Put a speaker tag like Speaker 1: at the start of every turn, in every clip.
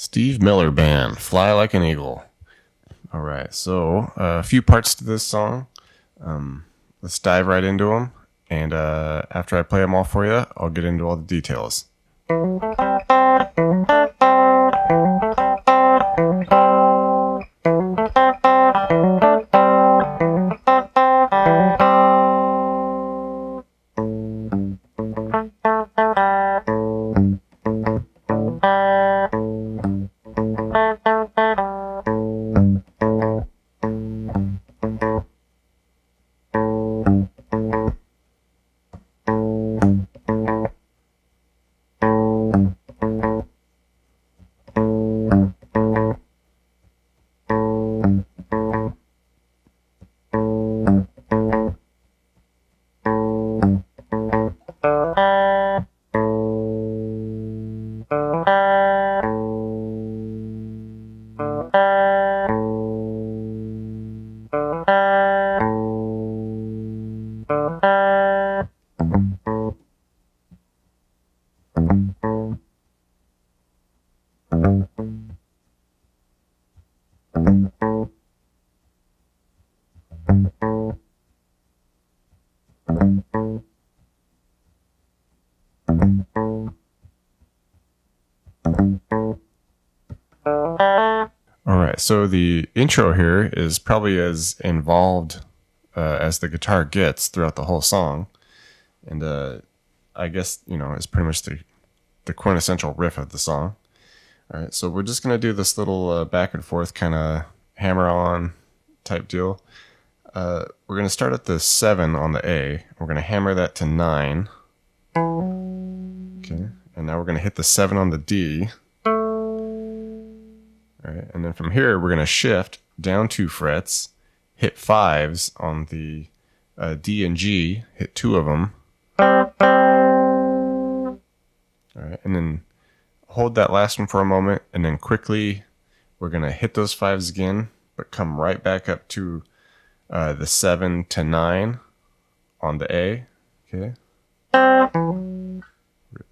Speaker 1: Steve Miller Band, Fly Like an Eagle. All right, so a few parts to this song. Let's dive right into them. And after I play them all for you, I'll get into all the details. Alright, so the intro here is probably as involved as the guitar gets throughout the whole song. And I guess, it's pretty much the quintessential riff of the song. Alright, so we're just going to do this little back and forth kind of hammer on type deal. We're going to start at the 7 on the A. We're going to hammer that to 9. Okay, and now we're going to hit the 7 on the D. Alright, and then from here we're going to shift down 2 frets, hit 5s on the D and G, hit 2 of them. Alright, and then hold that last one for a moment, and then quickly we're going to hit those 5s again, but come right back up to the 7 to 9 on the A. Okay.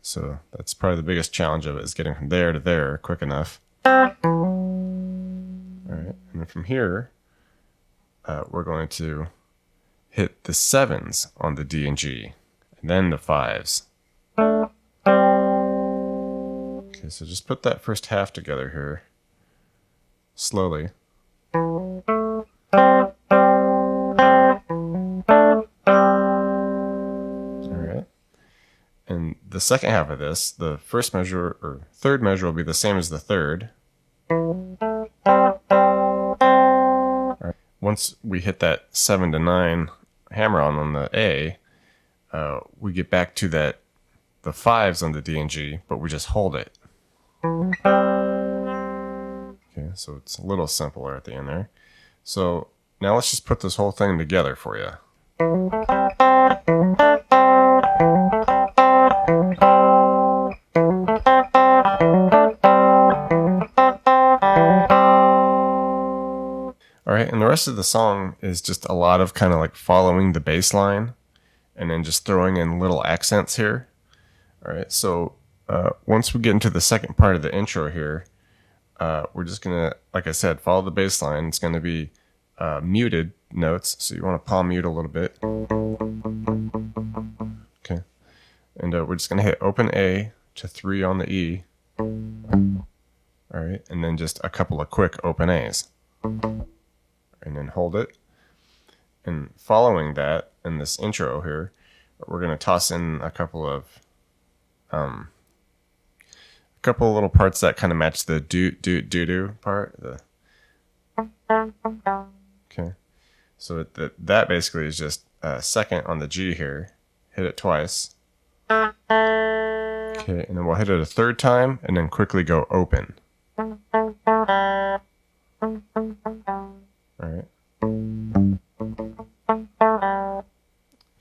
Speaker 1: So that's probably the biggest challenge of it, is getting from there to there quick enough. Alright, and then from here, we're going to hit the 7s on the D and G, and then the 5s. Okay, so just put that first half together here, slowly. Alright, and the second half of this, the first measure, or third measure, will be the same as the third. Right. Once we hit that 7 to 9 hammer on the A, we get back to the 5s on the D and G, but we just hold it. Okay, so it's a little simpler at the end there. So now let's just put this whole thing together for you. Alright, and the rest of the song is just a lot of kind of like following the bass line and then just throwing in little accents here. Alright, so once we get into the second part of the intro here, we're just going to, like I said, follow the bass line. It's going to be muted notes, so you want to palm mute a little bit. Okay, and we're just going to hit open A to 3 on the E. Alright, and then just a couple of quick open A's. And then hold it. And following that, in this intro here, we're going to toss in a couple of little parts that kind of match the do part. Okay, so that basically is just a second on the G here. Hit it twice. Okay, and then we'll hit it a third time, and then quickly go open. Alright.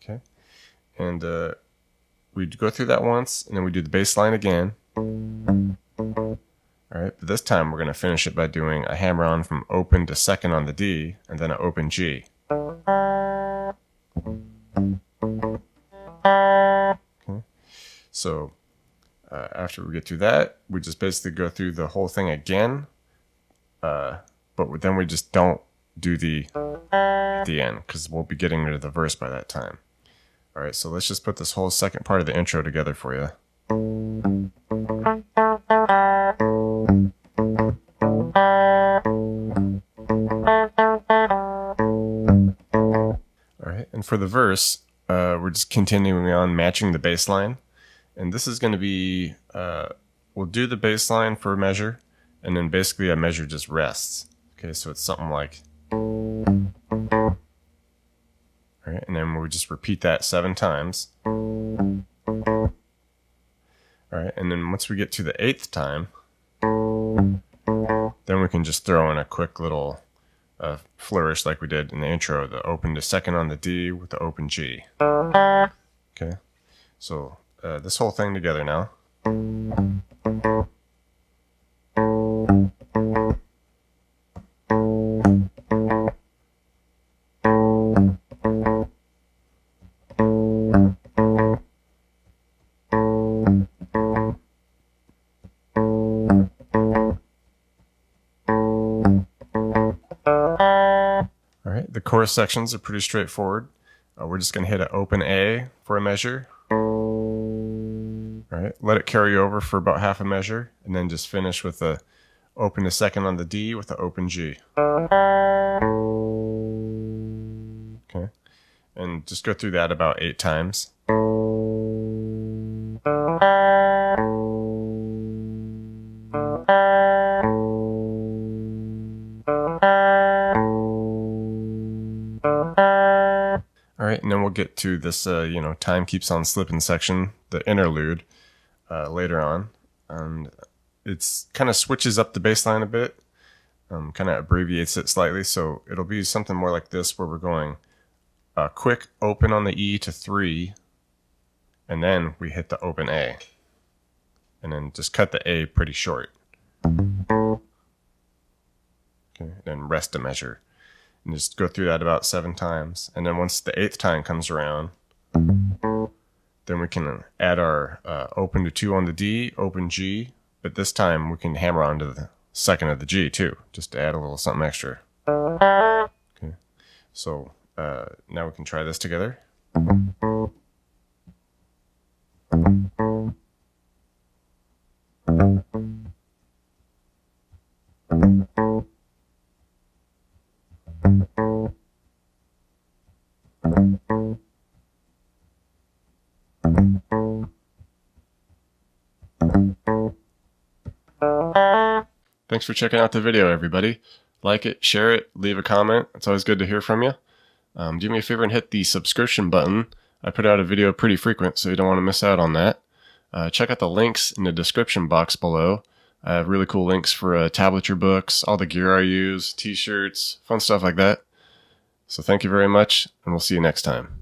Speaker 1: Okay. And we go through that once, and then we do the bass line again. Alright, but this time we're going to finish it by doing a hammer on from open to second on the D, and then an open G. Okay. So after after we get through that, we just basically go through the whole thing again, but then we just don't do the at the end because we'll be getting into the verse by that time. All right, so let's just put this whole second part of the intro together for you. All right, and for the verse, we're just continuing on matching the bass line. And this is going to be, we'll do the bass line for a measure, and then basically a measure just rests. Okay, so it's something like, all right, and then we'll just repeat that 7 times. All right, and then once we get to the 8th time, then we can just throw in a quick little flourish like we did in the intro, the open to second on the D with the open G. Okay, so this whole thing together now. All right, the chorus sections are pretty straightforward. We're just going to hit an open A for a measure. All right, let it carry over for about half a measure, and then just finish with a open to second on the D with the open G. Okay, and just go through that about 8 times. All right, and then we'll get to this, time keeps on slipping section, the interlude, later on. And it's kind of switches up the bass line a bit, kind of abbreviates it slightly. So it'll be something more like this, where we're going quick open on the E to 3, and then we hit the open A. And then just cut the A pretty short. Okay, then rest a measure. And just go through that about 7 times. And then once the 8th time comes around, then we can add our open to 2 on the D, open G. But this time we can hammer onto the second of the G too, just to add a little something extra. Okay, so now we can try this together. Thanks for checking out the video, everybody. Like it, share it, leave a comment. It's always good to hear from you. Do me a favor and hit the subscription button. I put out a video pretty frequent, so you don't want to miss out on that. Check out the links in the description box below. I have really cool links for tablature books, all the gear I use, t-shirts, fun stuff like that. So thank you very much, and we'll see you next time.